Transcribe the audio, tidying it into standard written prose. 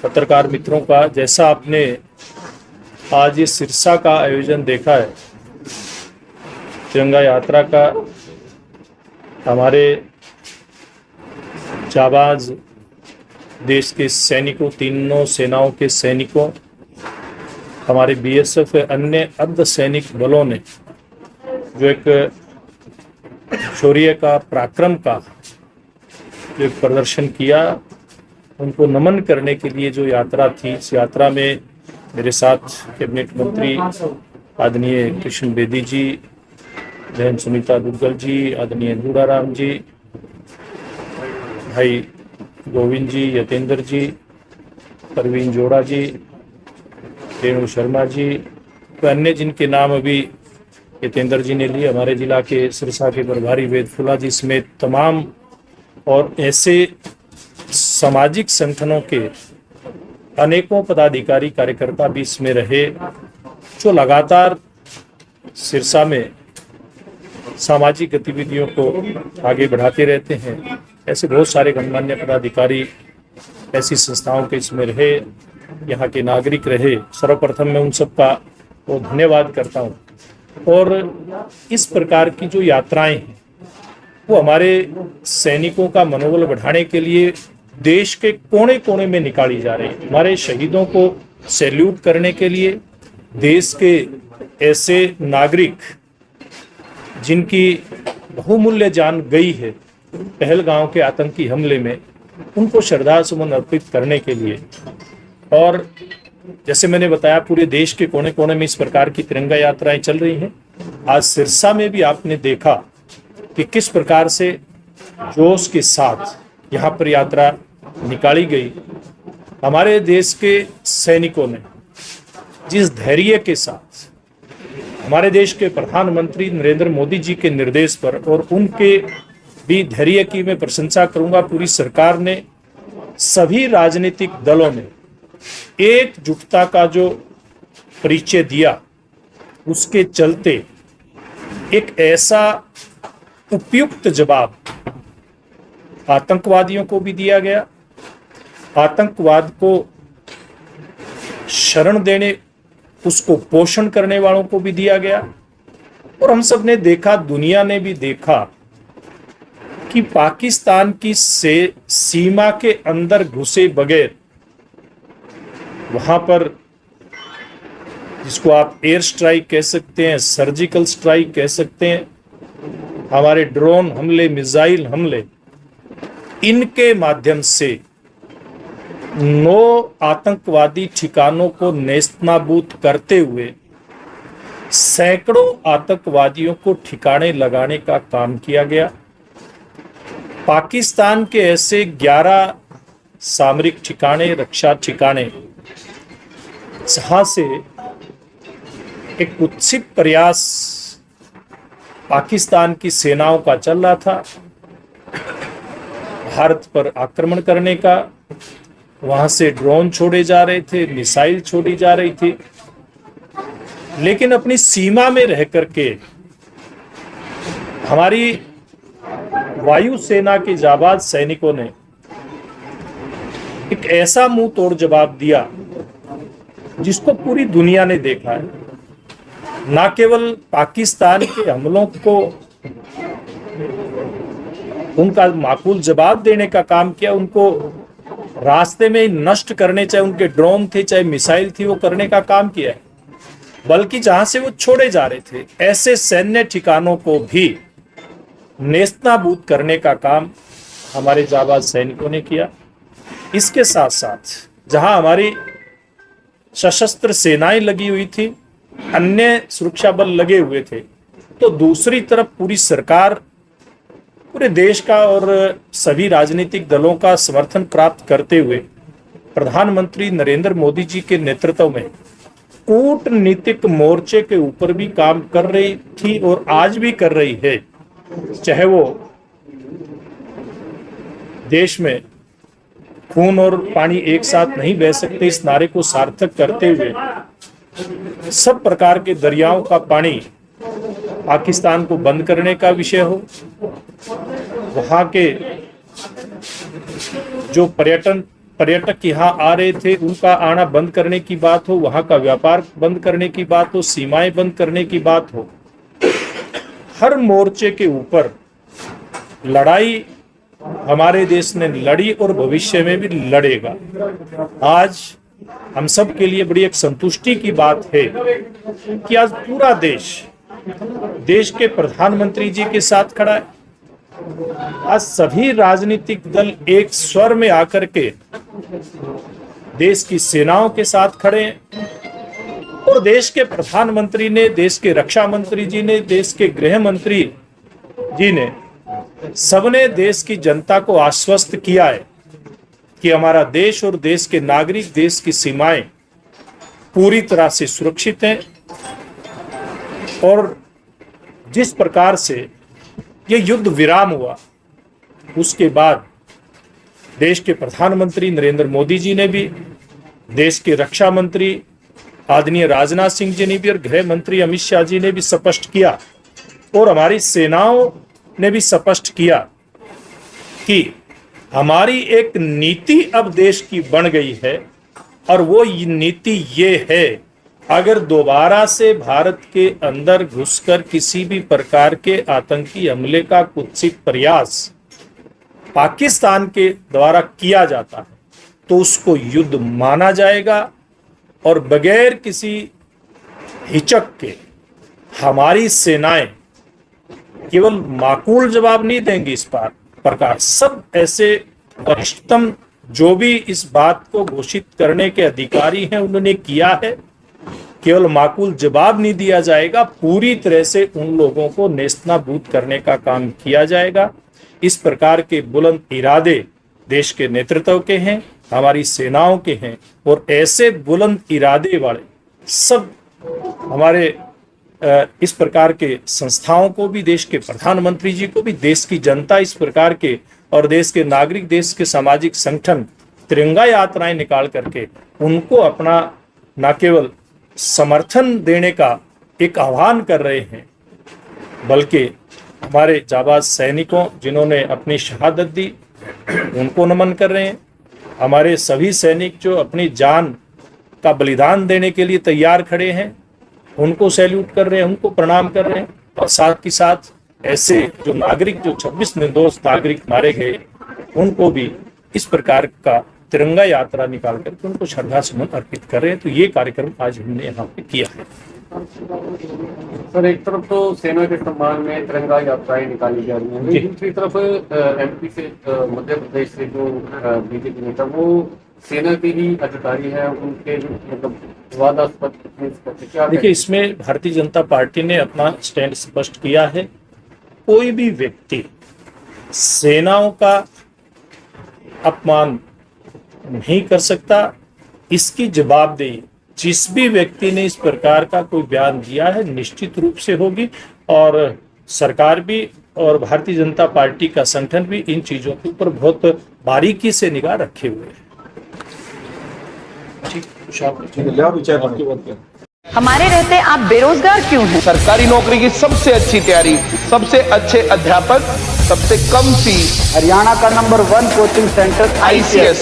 पत्रकार मित्रों का, जैसा आपने आज ये सिरसा का आयोजन देखा है तिरंगा यात्रा का, हमारे जाबाज देश के सैनिकों, तीनों सेनाओं के सैनिकों, हमारे बीएसएफ अन्य अर्ध सैनिक बलों ने जो एक शौर्य का, पराक्रम का जो एक प्रदर्शन किया, उनको नमन करने के लिए जो यात्रा थी, इस यात्रा में मेरे साथ कैबिनेट मंत्री आदरणीय कृष्ण बेदी जी, बहन सुनीता दुग्गल जी, आदरणीय इंदुराराम जी, भाई गोविंद जी, यतेंद्र जी, परवीन जोड़ा जी, रेणु शर्मा जी, तो अन्य जिनके नाम अभी यतेंद्र जी ने लिए, हमारे जिला के सिरसा के प्रभारी वेद फुला जी समेत तमाम और ऐसे सामाजिक संगठनों के अनेकों पदाधिकारी कार्यकर्ता भी इसमें रहे, जो लगातार सिरसा में सामाजिक गतिविधियों को आगे बढ़ाते रहते हैं। ऐसे बहुत सारे गणमान्य पदाधिकारी ऐसी संस्थाओं के इसमें रहे, यहाँ के नागरिक रहे। सर्वप्रथम मैं उन सबका वो धन्यवाद करता हूँ। और इस प्रकार की जो यात्राएं हैं वो हमारे सैनिकों का मनोबल बढ़ाने के लिए देश के कोने कोने में निकाली जा रही है। हमारे शहीदों को सैल्यूट करने के लिए, देश के ऐसे नागरिक जिनकी बहुमूल्य जान गई है पहलगांव के आतंकी हमले में, उनको श्रद्धा सुमन अर्पित करने के लिए। और जैसे मैंने बताया, पूरे देश के कोने कोने में इस प्रकार की तिरंगा यात्राएं चल रही हैं। आज सिरसा में भी आपने देखा कि किस प्रकार से जोश के साथ यहाँ पर यात्रा निकाली गई। हमारे देश के सैनिकों ने जिस धैर्य के साथ हमारे देश के प्रधानमंत्री नरेंद्र मोदी जी के निर्देश पर, और उनके भी धैर्य की मैं प्रशंसा करूंगा, पूरी सरकार ने, सभी राजनीतिक दलों ने एकजुटता का जो परिचय दिया, उसके चलते एक ऐसा उपयुक्त जवाब आतंकवादियों को भी दिया गया, आतंकवाद को शरण देने, उसको पोषण करने वालों को भी दिया गया। और हम सब ने देखा, दुनिया ने भी देखा कि पाकिस्तान की सीमा के अंदर घुसे बगैर, वहां पर जिसको आप एयर स्ट्राइक कह सकते हैं, सर्जिकल स्ट्राइक कह सकते हैं, हमारे ड्रोन हमले, मिसाइल हमले, इनके माध्यम से 9 आतंकवादी ठिकानों को नेस्तनाबूद करते हुए सैकड़ों आतंकवादियों को ठिकाने लगाने का काम किया गया। पाकिस्तान के ऐसे 11 सामरिक ठिकाने, रक्षा ठिकाने, जहां से एक कुत्सित प्रयास पाकिस्तान की सेनाओं का चल रहा था भारत पर आक्रमण करने का। वहां से ड्रोन छोड़े जा रहे थे, मिसाइल छोड़ी जा रही थी, लेकिन अपनी सीमा में रह करके हमारी वायुसेना के जाबाज सैनिकों ने एक ऐसा मुंह तोड़ जवाब दिया जिसको पूरी दुनिया ने देखा है। ना केवल पाकिस्तान के हमलों को उनका माकूल जवाब देने का काम किया, उनको रास्ते में नष्ट करने, चाहे उनके ड्रोन थे, चाहे मिसाइल थी, वो करने का काम किया है, बल्कि जहां से वो छोड़े जा रहे थे ऐसे सैन्य ठिकानों को भी नेस्तनाबूद करने का काम हमारे जाबाज सैनिकों ने किया। इसके साथ साथ जहां हमारी सशस्त्र सेनाएं लगी हुई थी, अन्य सुरक्षा बल लगे हुए थे, तो दूसरी तरफ पूरी सरकार, पूरे देश का और सभी राजनीतिक दलों का समर्थन प्राप्त करते हुए प्रधानमंत्री नरेंद्र मोदी जी के नेतृत्व में कूटनीतिक मोर्चे के ऊपर भी काम कर रही थी और आज भी कर रही है। चाहे वो देश में खून और पानी एक साथ नहीं बह सकते, इस नारे को सार्थक करते हुए सब प्रकार के दरियाओं का पानी पाकिस्तान को बंद करने का विषय हो, वहां के जो पर्यटन पर्यटक यहाँ आ रहे थे उनका आना बंद करने की बात हो, वहां का व्यापार बंद करने की बात हो, सीमाएं बंद करने की बात हो, हर मोर्चे के ऊपर लड़ाई हमारे देश ने लड़ी और भविष्य में भी लड़ेगा। आज हम सब के लिए बड़ी एक संतुष्टि की बात है कि आज पूरा देश के प्रधानमंत्री जी के साथ खड़ा है। आज सभी राजनीतिक दल एक स्वर में आकर के देश की सेनाओं के साथ खड़े हैं और देश के प्रधानमंत्री ने, देश के रक्षा मंत्री जी ने, देश के गृह मंत्री जी ने, सबने देश की जनता को आश्वस्त किया है कि हमारा देश और देश के नागरिक, देश की सीमाएं पूरी तरह से सुरक्षित हैं। और जिस प्रकार से ये युद्ध विराम हुआ, उसके बाद देश के प्रधानमंत्री नरेंद्र मोदी जी ने भी, देश के रक्षा मंत्री आदरणीय राजनाथ सिंह जी ने भी और गृह मंत्री अमित शाह जी ने भी स्पष्ट किया और हमारी सेनाओं ने भी स्पष्ट किया कि हमारी एक नीति अब देश की बन गई है और वो नीति ये है, अगर दोबारा से भारत के अंदर घुसकर किसी भी प्रकार के आतंकी हमले का कुत्सित प्रयास पाकिस्तान के द्वारा किया जाता है तो उसको युद्ध माना जाएगा और बगैर किसी हिचक के हमारी सेनाएं केवल माकूल जवाब नहीं देंगी। इस प्रकार सब ऐसे वरिष्ठतम जो भी इस बात को घोषित करने के अधिकारी हैं उन्होंने किया है, केवल माकूल जवाब नहीं दिया जाएगा, पूरी तरह से उन लोगों को नेस्तनाबूद करने का काम किया जाएगा। इस प्रकार के बुलंद इरादे देश के नेतृत्व के हैं, हमारी सेनाओं के हैं और ऐसे बुलंद इरादे वाले सब हमारे इस प्रकार के संस्थाओं को भी, देश के प्रधानमंत्री जी को भी, देश की जनता इस प्रकार के और देश के नागरिक, देश के सामाजिक संगठन तिरंगा यात्राएं निकाल करके उनको अपना न केवल समर्थन देने का एक आह्वान कर रहे हैं, बल्कि हमारे जाबाज सैनिकों जिन्होंने अपनी शहादत दी उनको नमन कर रहे हैं। हमारे सभी सैनिक जो अपनी जान का बलिदान देने के लिए तैयार खड़े हैं उनको सैल्यूट कर रहे हैं, उनको प्रणाम कर रहे हैं। और साथ ही साथ ऐसे जो नागरिक, जो 26 निर्दोष नागरिक मारे गए, उनको भी इस प्रकार का तिरंगा यात्रा निकाल करके उनको श्रद्धा सुमन अर्पित कर रहे हैं। तो ये कार्यक्रम आज हमने यहाँ पे किया है। सर, एक तरफ तो सेना के सम्मान में तिरंगा यात्राएं निकाली जा रही हैं, दूसरी तरफ एमपी से, मध्य प्रदेश से जो बीजेपी नेता वो सेना के ही अधिकारी हैं, उनके मतलब विवादास्पद। देखिए, इसमें भारतीय जनता पार्टी ने अपना स्टैंड स्पष्ट किया है। कोई भी व्यक्ति सेनाओं का अपमान नहीं कर सकता, इसकी जवाबदेही जिस भी व्यक्ति ने इस प्रकार का कोई बयान दिया है निश्चित रूप से होगी। और सरकार भी और भारतीय जनता पार्टी का संगठन भी इन चीजों के ऊपर बहुत बारीकी से निगाह रखे हुए हैं। हमारे रहते आप बेरोजगार क्यों हैं? सरकारी नौकरी की सबसे अच्छी तैयारी, सबसे अच्छे अध्यापक, सबसे कम फीस, हरियाणा का नंबर 1 कोचिंग सेंटर ICS